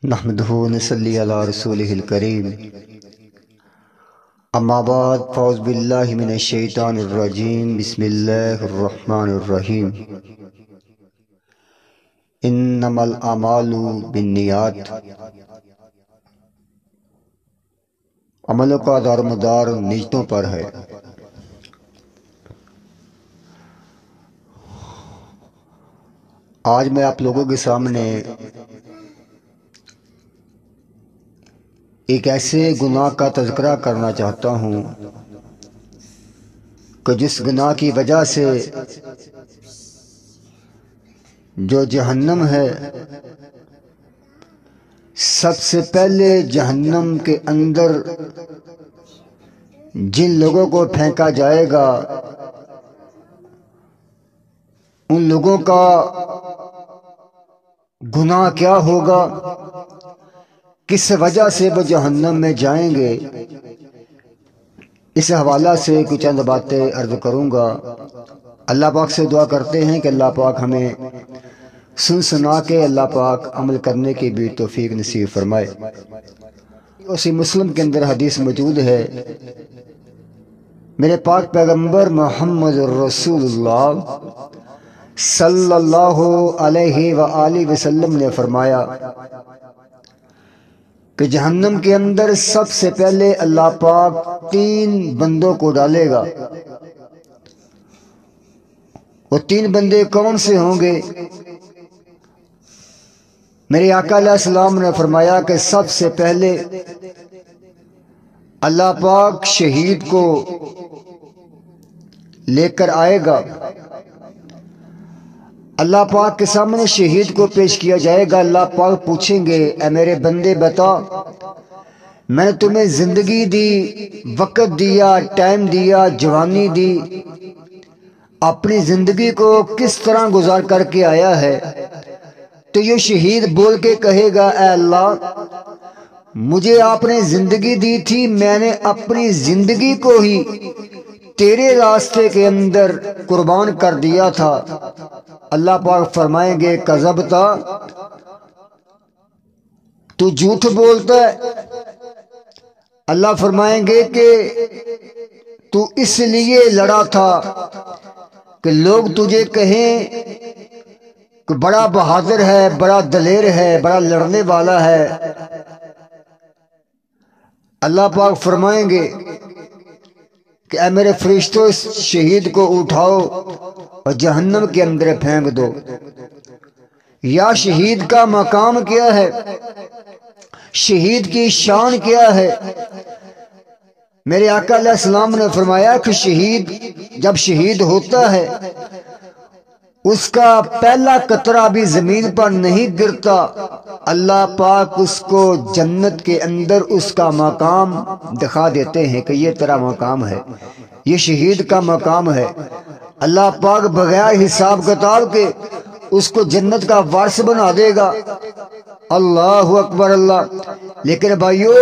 نحمدہ ونصلی علی رسولہ الکریم اما بعد فاعوذ باللہ من الشیطان الرجیم بسم اللہ الرحمن الرحیم انما الاعمال بالنیات عملوں کا دار مدار نیتوں پر ہے۔ آج میں آپ لوگوں کے سامنے ایک ایسے گناہ کا تذکرہ کرنا چاہتا ہوں کہ جس گناہ کی وجہ سے جو جہنم ہے، سب سے پہلے جہنم کے اندر جن لوگوں کو پھینکا جائے گا ان لوگوں کا گناہ کیا ہوگا، کس وجہ سے وہ جہنم میں جائیں گے، اس حوالہ سے کچھ چند باتیں عرض کروں گا۔ اللہ پاک سے دعا کرتے ہیں کہ اللہ پاک ہمیں سن سنا کے اللہ پاک عمل کرنے کی بھی توفیق نصیب فرمائے۔ اسی مسلم کے اندر حدیث موجود ہے، میرے پاک پیغمبر محمد رسول اللہ صلی اللہ علیہ وآلہ وسلم نے فرمایا کہ جہنم کے اندر سب سے پہلے اللہ پاک 3 بندوں کو ڈالے گا۔ وہ 3 بندے کون سے ہوں گے؟ میرے آقا علیہ السلام نے فرمایا کہ سب سے پہلے اللہ پاک شہید کو لے کر آئے گا۔ اللہ پاک کے سامنے شہید کو پیش کیا جائے گا۔ اللہ پاک پوچھیں گے، اے میرے بندے بتا، میں نے تمہیں زندگی دی، وقت دیا، ٹائم دیا، جوانی دی، اپنی زندگی کو کس طرح گزار کر کے آیا ہے؟ تو یہ شہید بول کے کہے گا، اے اللہ، مجھے آپ نے زندگی دی تھی، میں نے اپنی زندگی کو ہی تیرے راستے کے اندر قربان کر دیا تھا۔ اللہ پاک فرمائیں گے، کذبتا، تو جھوٹ بولتا ہے۔ اللہ فرمائیں گے کہ تو اس لیے لڑا تھا کہ لوگ تجھے کہیں کہ بڑا بہادر ہے، بڑا دلیر ہے، بڑا لڑنے والا ہے۔ اللہ پاک فرمائیں گے کہ اے میرے فرشتوں، اس شہید کو اٹھاؤ اور جہنم کے اندر پھینک دو۔ یا شہید کا مقام کیا ہے، شہید کی شان کیا ہے؟ میرے آقا علیہ السلام نے فرمایا کہ شہید جب شہید ہوتا ہے، اس کا پہلا قطرہ بھی زمین پر نہیں گرتا، اللہ پاک اس کو جنت کے اندر اس کا مقام دکھا دیتے ہیں کہ یہ تیرا مقام ہے، یہ شہید کا مقام ہے۔ اللہ پاک بغیر حساب کتاب کے اس کو جنت کا وارث بنا دے گا۔ اللہ اکبر اللہ۔ لیکن بھائیو،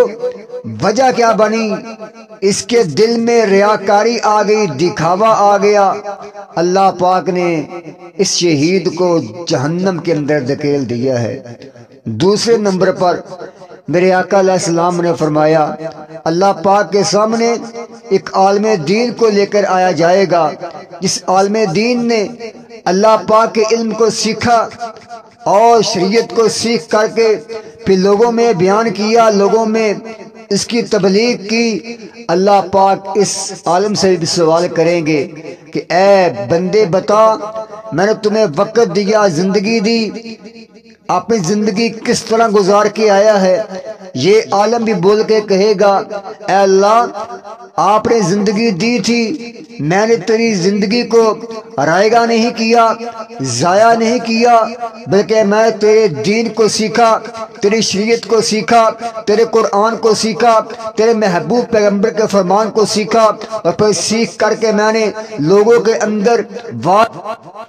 وجہ کیا بنی؟ اس کے دل میں ریاکاری آ گئی، دکھاوا آ گیا۔ اللہ پاک نے اس شہید کو جہنم کے اندر دھکیل دیا ہے۔ دوسرے نمبر پر میرے آقا علیہ السلام نے فرمایا، اللہ پاک کے سامنے ایک عالم دین کو لے کر آیا جائے گا، جس عالم دین نے اللہ پاک کے علم کو سیکھا اور شریعت کو سیکھ کر کے پھر لوگوں میں بیان کیا، لوگوں میں اس کی تبلیغ کی۔ اللہ پاک اس عالم سے بھی سوال کریں گے کہ اے بندے بتا، میں نے تمہیں وقت دیا، زندگی دی، اپنی زندگی کس طرح گزار کے آیا ہے؟ یہ عالم بھی بول کے کہے گا، اے اللہ، آپ نے زندگی دی تھی، میں نے تیری زندگی کو رائگاں نہیں کیا، ضائع نہیں کیا، بلکہ میں تیرے دین کو سیکھا، تیری شریعت کو سیکھا، تیرے قرآن کو سیکھا، تیرے محبوب پیغمبر کے فرمان کو سیکھا، اور پھر سیکھ کر کے میں نے لوگوں کے اندر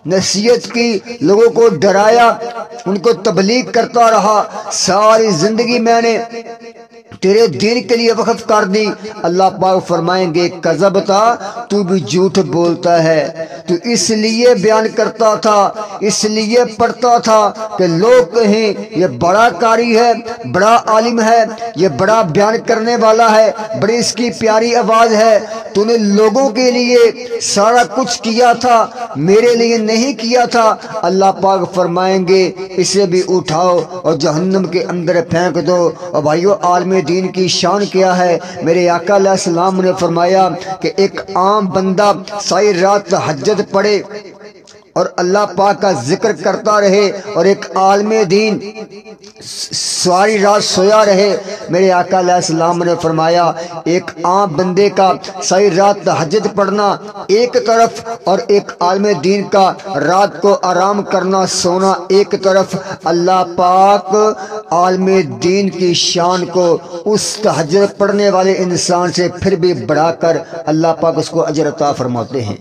نصیحت کی، لوگوں کو ڈرایا، ان کو تبلیغ کرتا رہا۔ ساری زندگی میں نے تیرے دین کے لیے وقف کر دی، اللہ پاک فرمائیں گے کذبتا، تو بھی جھوٹ بولتا ہے، تو اس لیے بیان کرتا تھا، اس لیے پڑھتا تھا کہ لوگ کہیں یہ بڑا قاری ہے، بڑا عالم ہے، یہ بڑا بیان کرنے والا ہے، بڑی اس کی پیاری آواز ہے، تو نے لوگوں کے لیے سارا کچھ کیا تھا، میرے لیے نہیں کیا تھا۔ اللہ پاک فرمائیں گے اسے بھی اٹھاؤ اور جہنم کے اندر پھینک دو۔ اور بھائیو، عالم دین کی شان کیا ہے؟ میرے آقا علیہ السلام نے فرمایا کہ ایک عام بندہ ساری رات تہجد پڑھے اور اللہ پاک کا ذکر کرتا رہے، اور ایک عالم دین ساری رات سویا رہے، میرے آقا علیہ السلام نے فرمایا ایک عام بندے کا ساری رات تہجد پڑھنا ایک طرف، اور ایک عالم دین کا رات کو آرام کرنا سونا ایک طرف، اللہ پاک عالم دین کی شان کو اس تہجد پڑھنے والے انسان سے پھر بھی بڑھا کر اللہ پاک اس کو اجر عطا فرماتے ہیں۔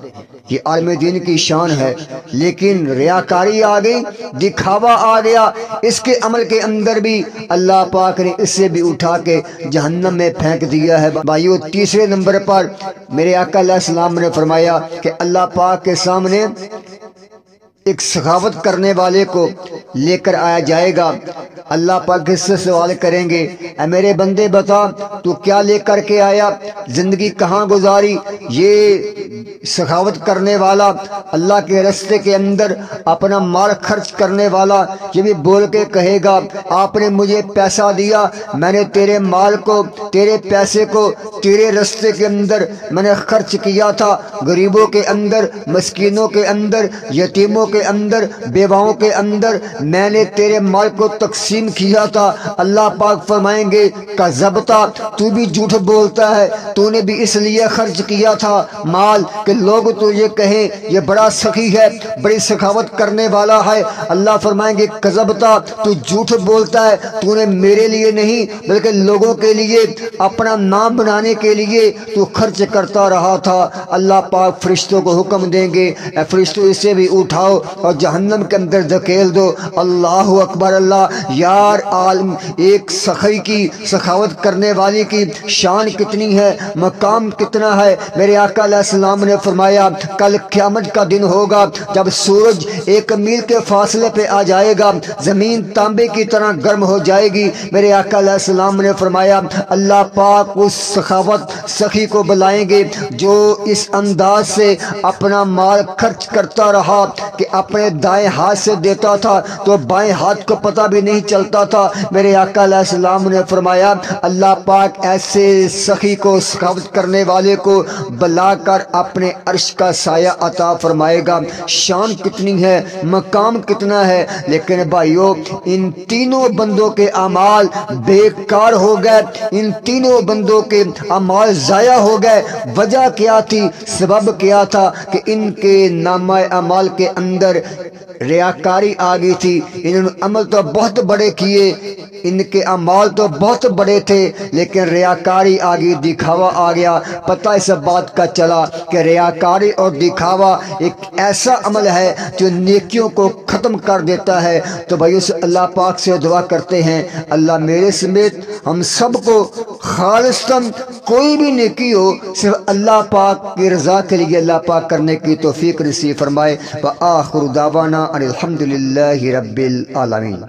یہ عالم دین کی شان ہے، لیکن ریاکاری آ گئی، دکھاوا آ گیا، اس کے عمل کے اندر بھی اللہ پاک نے اسے بھی اٹھا کے جہنم میں پھینک دیا ہے۔ بھائیو، تیسرے نمبر پر میرے آقا علیہ السلام نے فرمایا کہ اللہ پاک کے سامنے ایک سخاوت کرنے والے کو لے کر آیا جائے گا۔ اللہ پاک اس سے سوال کریں گے، اے میرے بندے بتا تو کیا لے کر کے آیا، زندگی کہاں گزاری؟ یہ سخاوت کرنے والا، اللہ کے راستے کے اندر اپنا مال خرچ کرنے والا یہ بھی بول کے کہے گا آپ نے مجھے پیسہ دیا، میں نے تیرے مال کو، تیرے پیسے کو تیرے راستے کے اندر میں نے خرچ کیا تھا، غریبوں کے اندر، مسکینوں کے اندر، یتیموں کے اندر، بیواؤں کے اندر میں نے تیرے مال کو تقسیم کیا تھا۔ اللہ پاک فرمائیں گے کذبتا، تو بھی جھوٹ بولتا ہے، تو نے بھی اس لیے خرچ کیا تھا مال کہ لوگ تجھے کہیں یہ بڑا سخی ہے، بڑی سخاوت کرنے والا ہے۔ اللہ فرمائیں گے کذبتا، تو جھوٹ بولتا ہے، تو نے میرے لیے نہیں بلکہ لوگوں کے لیے، اپنا نام بنانے کے لیے تو خرچ کرتا رہا تھا۔ اللہ پاک فرشتوں کو حکم دیں گے اے فرشتوں اسے بھی اٹھاؤ اور جہنم کے اندر دھکیل دو۔ اللہ اکبر، اللہ یار، عالم ایک سخی کی، سخاوت کرنے والی کی شان کتنی ہے، مقام کتنا ہے۔ میرے آقا علیہ السلام نے فرمایا کل قیامت کا دن ہوگا جب سورج 1 میل کے فاصلے پہ آ جائے گا، زمین تانبے کی طرح گرم ہو جائے گی۔ میرے آقا علیہ السلام نے فرمایا اللہ پاک اس سخاوت سخی کو بلائیں گے جو اس انداز سے اپنا مال خرچ کرتا رہا کہ اپنے دائیں ہاتھ سے دیتا تھا تو بائیں ہاتھ کو پتہ بھی نہیں چلتا تھا۔ میرے آقا علیہ السلام نے فرمایا اللہ پاک ایسے سخی کو، سخاوت کرنے والے کو بلا کر اپنے عرش کا سایہ عطا فرمائے گا۔ شان کتنی ہے، مقام کتنا ہے، لیکن بھائیو ان تینوں بندوں کے اعمال بیکار ہو گئے، ان تینوں بندوں کے اعمال ضائع ہو گئے۔ وجہ کیا تھی، سبب کیا تھا کہ ان کے نامہ اعمال کے اندر ریاکاری آ گئی تھی۔ انہوں نے عمل تو بہت بڑے کیے، ان کے اعمال تو بہت بڑے تھے، لیکن ریاکاری آ گئی، دکھاوا آ گیا۔ پتہ اس بات کا چلا کہ ریاکاری اور دکھاوا ایک ایسا عمل ہے جو نیکیوں کو ختم کر دیتا ہے۔ تو بھائیو سے اللہ پاک سے دعا کرتے ہیں اللہ میرے سمیت ہم سب کو خالصتاً کوئی بھی نیکی ہو صرف اللہ پاک کی رضا کے لیے اللہ پاک کرنے کی توفیق نصیب فرمائے۔ وآخر دعوانا ان الحمد للہ رب العالمین۔